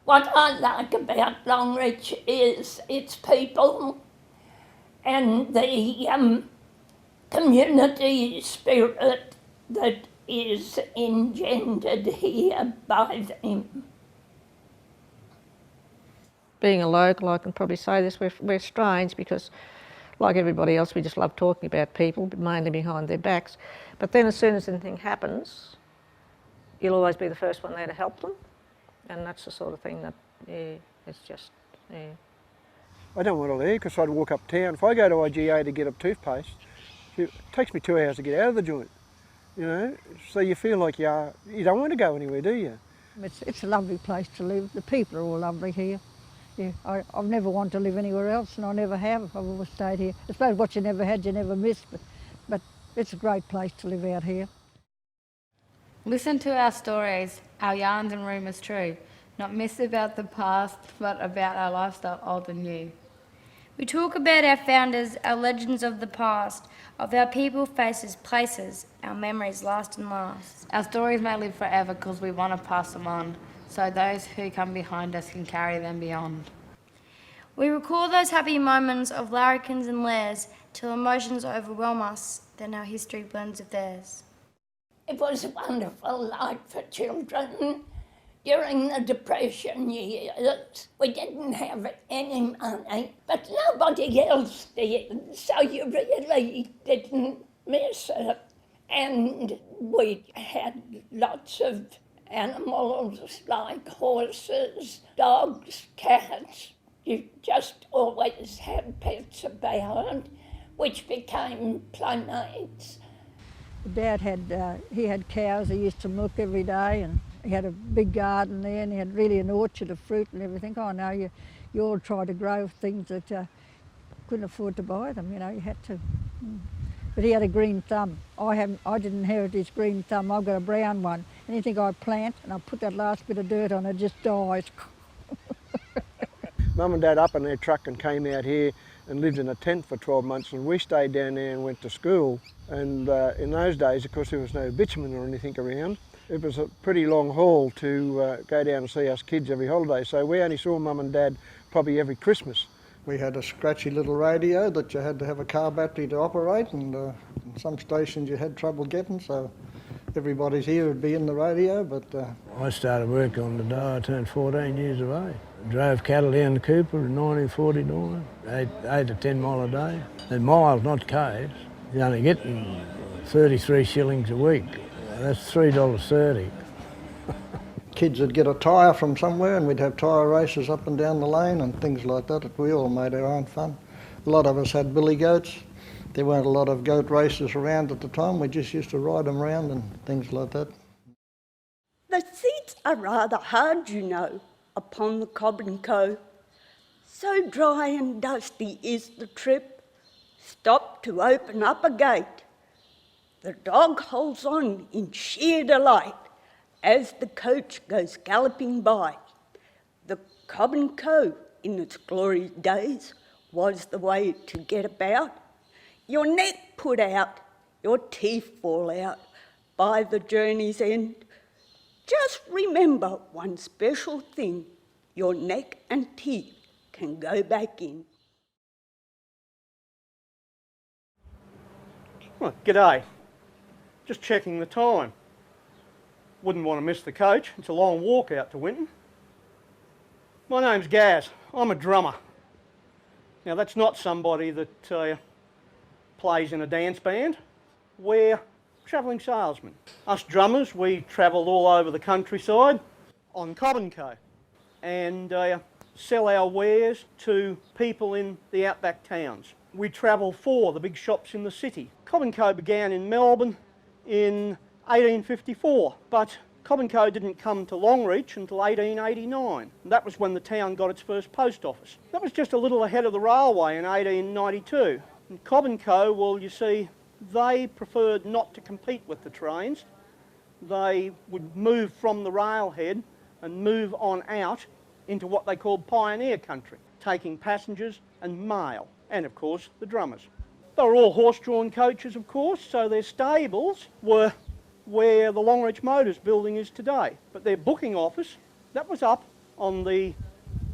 What I like about Longreach is its people and the community spirit that is engendered here by them. Being a local, I can probably say this, we're strange because, like everybody else, we just love talking about people, but mainly behind their backs. But then as soon as anything happens, you'll always be the first one there to help them. And that's the sort of thing that, yeah, it's just, yeah. I don't want to leave because I'd walk uptown. If I go to IGA to get a toothpaste, it takes me 2 hours to get out of the joint, you know. So you feel like you don't want to go anywhere, do you? It's a lovely place to live. The people are all lovely here. Yeah, I've never wanted to live anywhere else, and I never have. I've always stayed here. I suppose what you never had, you never missed, but it's a great place to live out here. Listen to our stories, our yarns and rumours true, not myths about the past, but about our lifestyle old and new. We talk about our founders, our legends of the past, of our people, faces, places, our memories last and last. Our stories may live forever because we want to pass them on, so those who come behind us can carry them beyond. We recall those happy moments of larrikins and lairs till emotions overwhelm us, then our history blends with theirs. It was a wonderful life for children. During the Depression years, we didn't have any money, but nobody else did, so you really didn't miss it. And we had lots of animals like horses, dogs, cats. You just always had pets about, which became playmates. Dad had cows he used to milk every day, and he had a big garden there, and he had really an orchard of fruit and everything. I know you all tried to grow things that couldn't afford to buy them, you know, you had to. But he had a green thumb. I didn't inherit his green thumb, I've got a brown one. Anything I plant and I put that last bit of dirt on, it just dies. Mum and Dad up in their truck and came out here and lived in a tent for 12 months, and we stayed down there and went to school. And in those days, of course, there was no bitumen or anything around. It was a pretty long haul to go down and see us kids every holiday, so we only saw Mum and Dad probably every Christmas. We had a scratchy little radio that you had to have a car battery to operate, and some stations you had trouble getting, so everybody's here would be in the radio. But I started work on the day I turned 14 years of age. Drove cattle down to Cooper in 1949, 8 to 10 mile a day. And miles, not k's. You're only getting 33 shillings a week. That's $3.30. Kids would get a tyre from somewhere, and we'd have tyre races up and down the lane and things like that. We all made our own fun. A lot of us had billy goats. There weren't a lot of goat races around at the time. We just used to ride them around and things like that. The seats are rather hard, you know, upon the Cobb and Co. So dry and dusty is the trip. Stop to open up a gate. The dog holds on in sheer delight as the coach goes galloping by. The Cobb and Co. in its glorious days was the way to get about. Your neck put out, your teeth fall out by the journey's end. Just remember one special thing, your neck and teeth can go back in. Well, g'day. Just checking the time. Wouldn't want to miss the coach. It's a long walk out to Winton. My name's Gaz. I'm a drummer. Now that's not somebody that plays in a dance band. We're travelling salesmen. Us drummers, we travelled all over the countryside on Cobb & Co. and sell our wares to people in the outback towns. We travel for the big shops in the city. Cobb & Co began in Melbourne in 1854, but Cobb & Co didn't come to Longreach until 1889. And that was when the town got its first post office. That was just a little ahead of the railway in 1892. And Cobb & Co, well, you see, they preferred not to compete with the trains. They would move from the railhead and move on out into what they called pioneer country, taking passengers and mail, and of course the drummers. They were all horse-drawn coaches, of course, so their stables were where the Longreach Motors building is today. But their booking office, that was up on the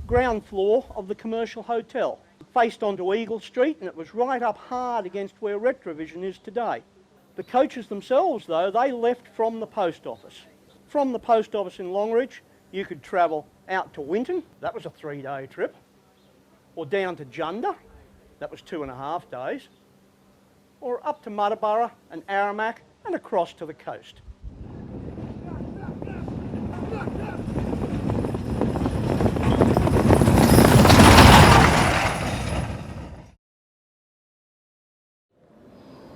ground floor of the commercial hotel. It faced onto Eagle Street, and it was right up hard against where Retrovision is today. The coaches themselves, though, they left from the post office. From the post office in Longreach, you could travel out to Winton, that was a 3-day trip, or down to Junda, that was 2.5 days, or up to Muddaborough and Aramac and across to the coast.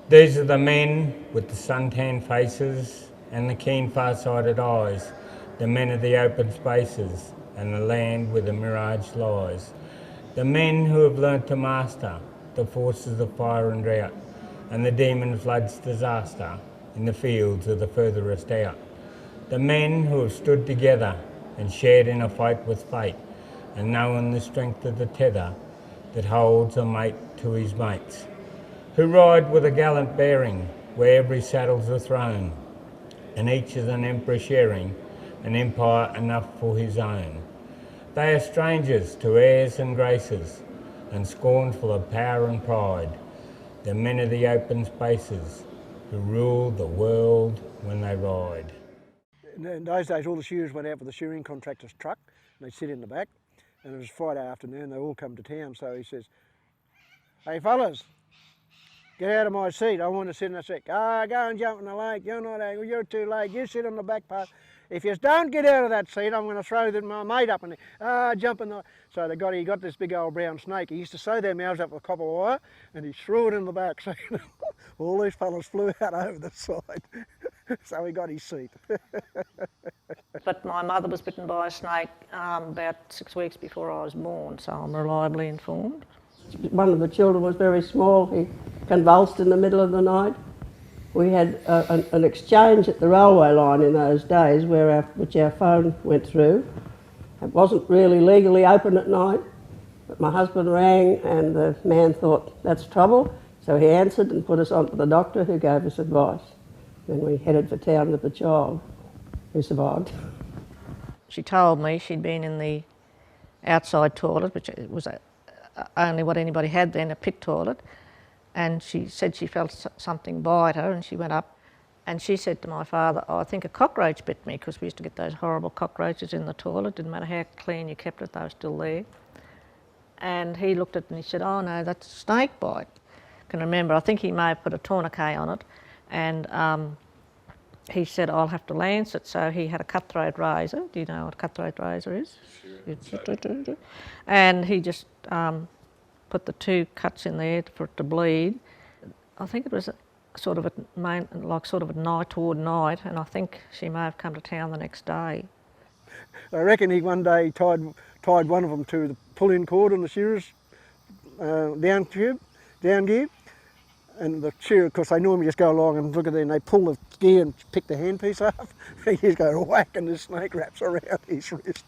These are the men with the suntan faces and the keen far-sighted eyes, the men of the open spaces and the land where the mirage lies, the men who have learnt to master the forces of fire and drought and the demon flood's disaster in the fields of the furthest out, the men who have stood together and shared in a fight with fate and known the strength of the tether that holds a mate to his mates, who ride with a gallant bearing where every saddle's a throne, and each is an emperor sharing an empire enough for his own. They are strangers to airs and graces, and scornful of power and pride, the men of the open spaces who rule the world when they ride. In those days, all the shearers went out with the shearing contractor's truck, and they'd sit in the back, and it was Friday afternoon, they all come to town, so he says, "Hey fellas, get out of my seat, I want to sit in the seat." "Ah, go and jump in the lake, you're too late, you sit on the back part. If you don't get out of that seat, I'm going to throw my mate up in there." "Ah, jump in the..." So he got this big old brown snake. He used to sew their mouths up with copper wire, and he threw it in the back. So all these fellas flew out over the side. So he got his seat. But my mother was bitten by a snake about 6 weeks before I was born, so I'm reliably informed. One of the children was very small. He convulsed in the middle of the night. We had an exchange at the railway line in those days which our phone went through. It wasn't really legally open at night, but my husband rang and the man thought, that's trouble, so he answered and put us on to the doctor who gave us advice. Then we headed for town with the child, who survived. She told me she'd been in the outside toilet, which was only what anybody had then, a pit toilet, and she said she felt something bite her, and she went up and she said to my father, "Oh, I think a cockroach bit me," because we used to get those horrible cockroaches in the toilet. Didn't matter how clean you kept it, they were still there. And he looked at it and he said, "Oh no, that's a snake bite." I can remember, I think he may have put a tourniquet on it, and he said, "I'll have to lance it." So he had a cutthroat razor. Do you know what a cutthroat razor is? Sure. And he just put the 2 cuts in there for it to bleed. I think it was sort of at night, toward night, and I think she may have come to town the next day. I reckon he one day tied one of them to the pull-in cord on the shearer's down gear, and the shearer, of course, they normally just go along and look at it, and they pull the gear and pick the handpiece off. He just go whack, and the snake wraps around his wrist.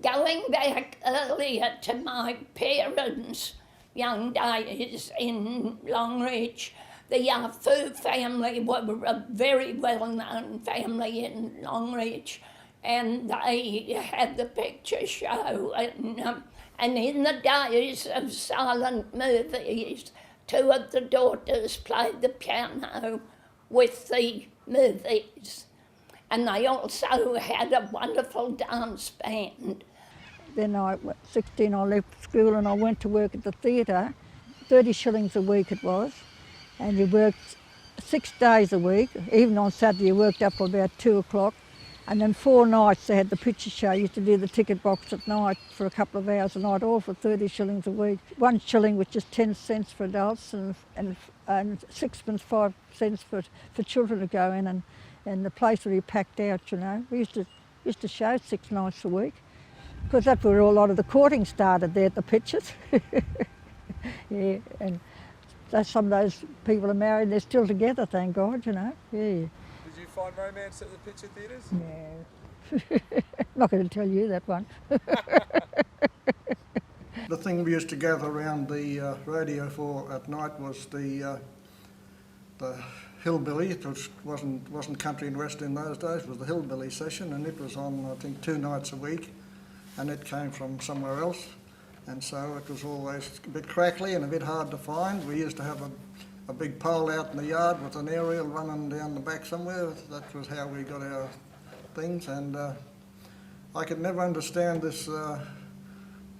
Going back earlier to my parents' young days in Longreach, the Fu family were a very well-known family in Longreach, and they had the picture show. And in the days of silent movies, 2 of the daughters played the piano with the movies. And they also had a wonderful dance band. Then at 16 I left school and I went to work at the theatre. 30 shillings a week it was, and you worked 6 days a week. Even on Saturday you worked up till about 2 o'clock, And then 4 nights they had the picture show. You used to do the ticket box at night for a couple of hours a night, all for 30 shillings a week. 1 shilling was just 10 cents for adults and sixpence, 5 cents for children to go in, and the place would be packed out, you know. We used to show 6 nights a week, because that's where a lot of the courting started, there at the pictures. Yeah, and some of those people are married, they're still together, thank God, you know. Yeah. Did you find romance at the picture theatres? No. I'm not going to tell you that one. The thing we used to gather around the radio for at night was the hillbilly. It wasn't country and west in those days. It was the hillbilly session, and it was on, I think, 2 nights a week, and it came from somewhere else, and so it was always a bit crackly and a bit hard to find. We used to have a big pole out in the yard with an aerial running down the back somewhere. That was how we got our things, and I could never understand this.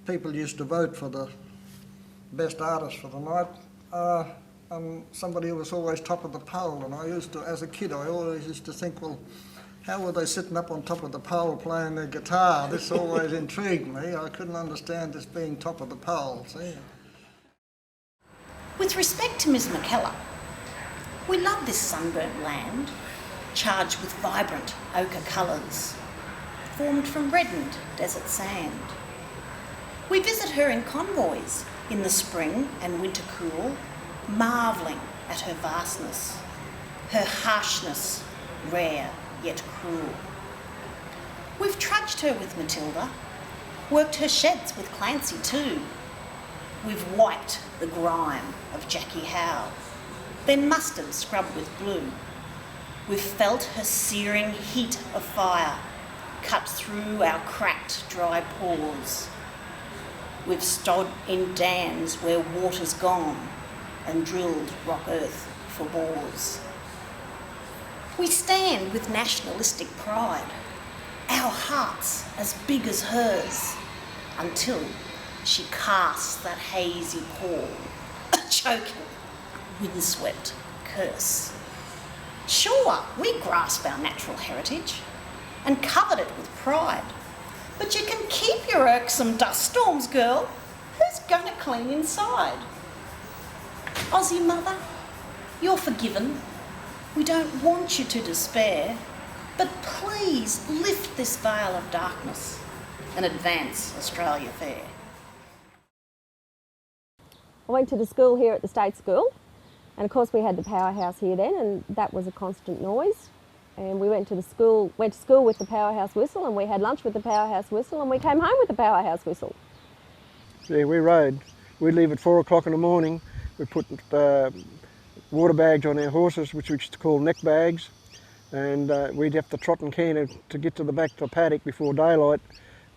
People used to vote for the best artist for the night, and somebody who was always top of the pole, and I used to, as a kid, I always used to think, well, how were they sitting up on top of the pole playing their guitar? This always intrigued me. I couldn't understand this being top of the pole, see. With respect to Ms McKellar, we love this sunburnt land, charged with vibrant ochre colours, formed from reddened desert sand. We visit her in convoys in the spring and winter cool, marvelling at her vastness, her harshness, rare yet cruel. We've trudged her with Matilda, worked her sheds with Clancy too. We've wiped the grime of Jackie Howe, then mustard scrubbed with blue. We've felt her searing heat of fire cut through our cracked, dry pores. We've stood in dams where water's gone and drilled rock earth for bores. We stand with nationalistic pride, our hearts as big as hers, until she casts that hazy pall, a choking, windswept curse. Sure, we grasp our natural heritage and covered it with pride, but you can keep your irksome dust storms, girl. Who's gonna clean inside? Aussie mother, you're forgiven. We don't want you to despair, but please lift this veil of darkness and advance Australia fair. I went to the school here at the State School, and of course we had the powerhouse here then, and that was a constant noise. And we went to school with the powerhouse whistle, and we had lunch with the powerhouse whistle, and we came home with the powerhouse whistle. Yeah, we rode. We'd leave at 4 o'clock in the morning. We put water bags on our horses, which we used to call neck bags, and we'd have to trot and canter to get to the back of the paddock before daylight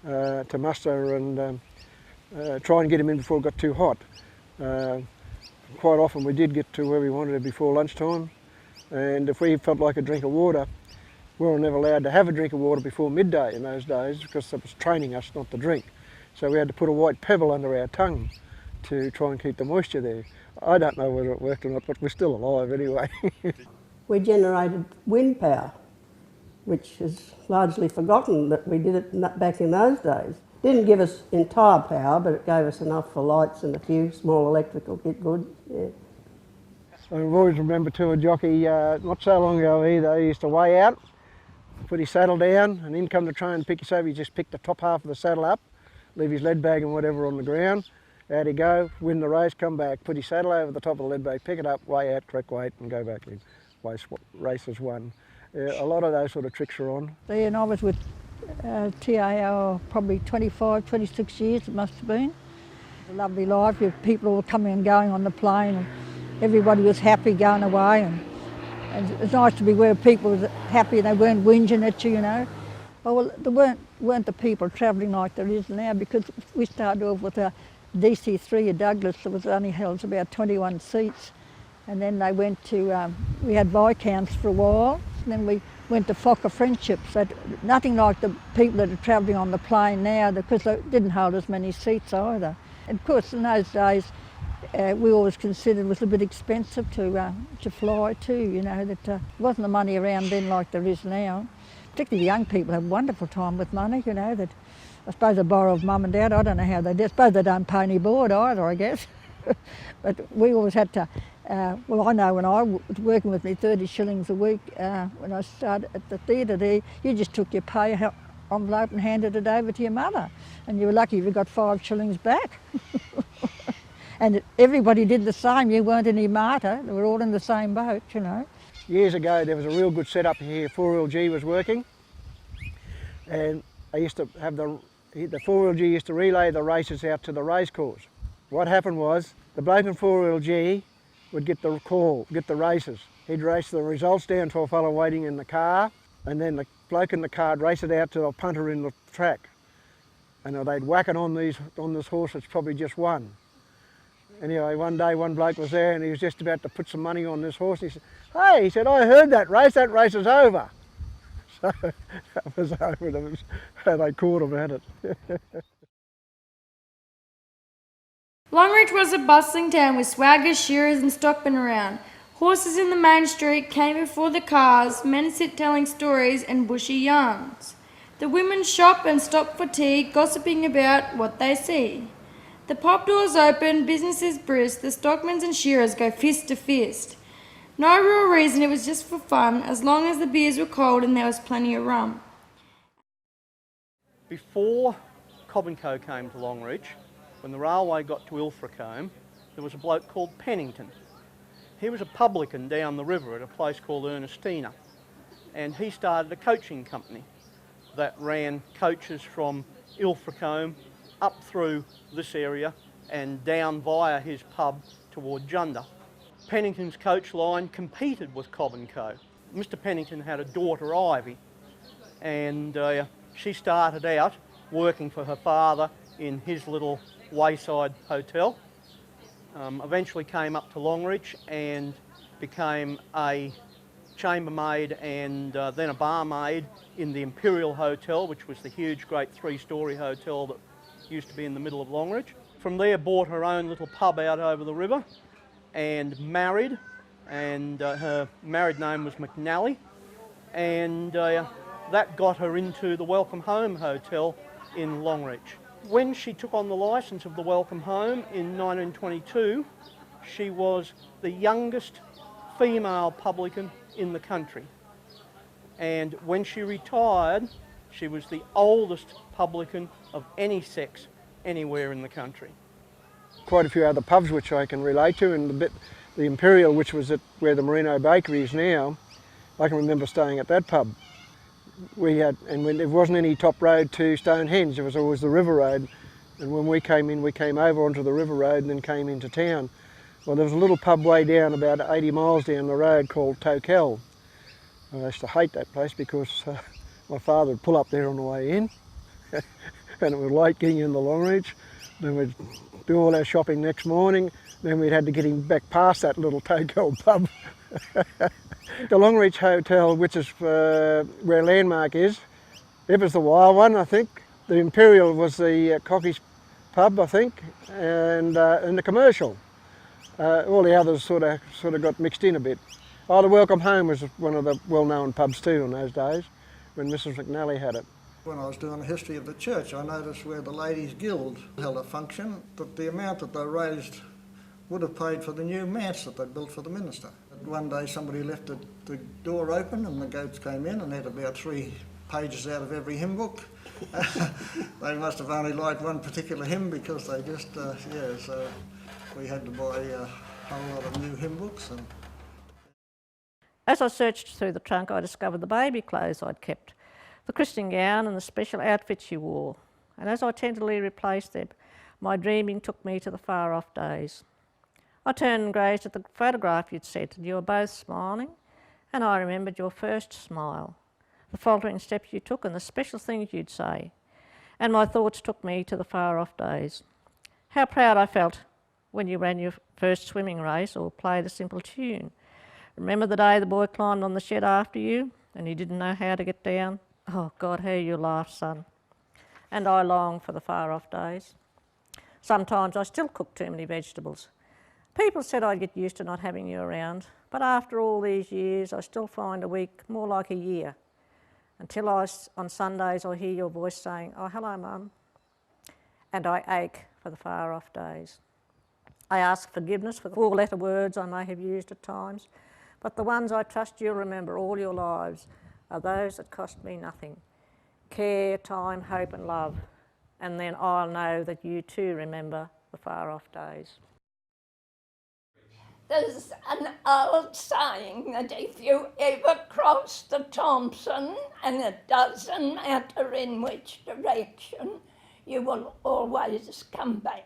to muster and try and get them in before it got too hot. Quite often we did get to where we wanted it before lunchtime, and if we felt like a drink of water, we were never allowed to have a drink of water before midday in those days, because it was training us not to drink. So we had to put a white pebble under our tongue to try and keep the moisture there. I don't know whether it worked or not, but we're still alive anyway. We generated wind power, which is largely forgotten that we did it back in those days. Didn't give us entire power, but it gave us enough for lights and a few small electrical kit goods. Yeah. I've always remembered too a jockey, not so long ago either, he used to weigh out, put his saddle down, and in come to try and pick us over. He just picked the top half of the saddle up, leave his lead bag and whatever on the ground. Out he'd go, win the race, come back, put his saddle over the top of the lead bag, pick it up, weigh out, correct weight, and go back in. Race is won. A lot of those sort of tricks are on. And I was with TAO probably 25, 26 years it must have been. A lovely life with people all coming and going on the plane, and everybody was happy going away, and it was nice to be where people were happy and they weren't whinging at you, you know. Well, there weren't the people travelling like there is now, because we started off with a DC3 at Douglas that was only held about 21 seats, and then they went to, we had Viscounts for a while, and then we went to Fokker Friendships. So nothing like the people that are travelling on the plane now, because they didn't hold as many seats either. And of course in those days we always considered it was a bit expensive to fly too, you know, that wasn't the money around then like there is now. particularly young people, have a wonderful time with money, you know, that I suppose they borrow of mum and dad. I don't know how they do. I suppose they don't pay any board either, I guess. But we always had to, well, I know when I was working with me 30 shillings a week, when I started at the theatre there, you just took your pay envelope and handed it over to your mother. And you were lucky if you got 5 shillings back. And everybody did the same. You weren't any martyr. They were all in the same boat, you know. Years ago, there was a real good setup here. 4LG was working, and they used to have the 4LG used to relay the races out to the racecourse. What happened was the bloke in 4LG would get the call, get the races. He'd race the results down to a fellow waiting in the car, and then the bloke in the car would race it out to the punter in the track. And they'd whack it on this horse that's probably just won. Anyway, one day one bloke was there and he was just about to put some money on this horse. And he said, "Hey," he said, "I heard that race is over." So that was over. That was how they caught him at it. Longreach was a bustling town with swaggers, shearers and stockmen around. Horses in the main street came before the cars, men sit telling stories and bushy yarns. The women shop and stop for tea, gossiping about what they see. The pub doors open, business is brisk, the stockmans and shearers go fist to fist. No real reason, it was just for fun, as long as the beers were cold and there was plenty of rum. Before Cobb & Co came to Longreach, when the railway got to Ilfracombe, there was a bloke called Pennington. He was a publican down the river at a place called Ernestina, and he started a coaching company that ran coaches from Ilfracombe up through this area and down via his pub toward Junda. Pennington's coach line competed with Cobb & Co. Mr Pennington had a daughter, Ivy, and she started out working for her father in his little wayside hotel. Eventually came up to Longreach and became a chambermaid and then a barmaid in the Imperial Hotel, which was the huge, great 3-storey hotel that used to be in the middle of Longreach. From there bought her own little pub out over the river and married, and her married name was McNally, and that got her into the Welcome Home Hotel in Longreach. When she took on the licence of the Welcome Home in 1922, she was the youngest female publican in the country. And when she retired, she was the oldest publican of any sex anywhere in the country. Quite a few other pubs which I can relate to, and the Imperial, which was at where the Merino Bakery is now, I can remember staying at that pub. And when there wasn't any top road to Stonehenge, there was always the river road, and when we came in, we came over onto the river road and then came into town. Well, there was a little pub way down, about 80 miles down the road, called Tokel. I used to hate that place because my father would pull up there on the way in, and it was late getting into Longreach. Then we'd do all our shopping next morning, then we'd had to get him back past that little Tokel pub. The Longreach Hotel, which is where Landmark is, it was the wild one, I think. The Imperial was the Cocky's pub, I think, and the Commercial. All the others sort of got mixed in a bit. Oh, the Welcome Home was one of the well-known pubs too in those days, when Mrs McNally had it. When I was doing the history of the church, I noticed where the Ladies' Guild held a function, that the amount that they raised would have paid for the new manse that they built for the minister. One day somebody left the door open and the goats came in and had about 3 pages out of every hymn book. They must have only liked one particular hymn because they just, so we had to buy a whole lot of new hymn books. And as I searched through the trunk, I discovered the baby clothes I'd kept, the christening gown and the special outfit she wore. And as I tentatively replaced them, my dreaming took me to the far-off days. I turned and gazed at the photograph you'd sent, and you were both smiling, and I remembered your first smile, the faltering steps you took and the special things you'd say, and my thoughts took me to the far-off days. How proud I felt when you ran your first swimming race or played a simple tune. Remember the day the boy climbed on the shed after you and you didn't know how to get down? Oh God, how you laughed, son. And I long for the far-off days. Sometimes I still cook too many vegetables. People said I'd get used to not having you around, but after all these years, I still find a week more like a year. until on Sundays I hear your voice saying, "Oh, hello, Mum," and I ache for the far-off days. I ask forgiveness for the four-letter words I may have used at times, but the ones I trust you'll remember all your lives are those that cost me nothing. Care, time, hope and love, and then I'll know that you too remember the far-off days. There's an old saying that if you ever cross the Thompson, and it doesn't matter in which direction, you will always come back.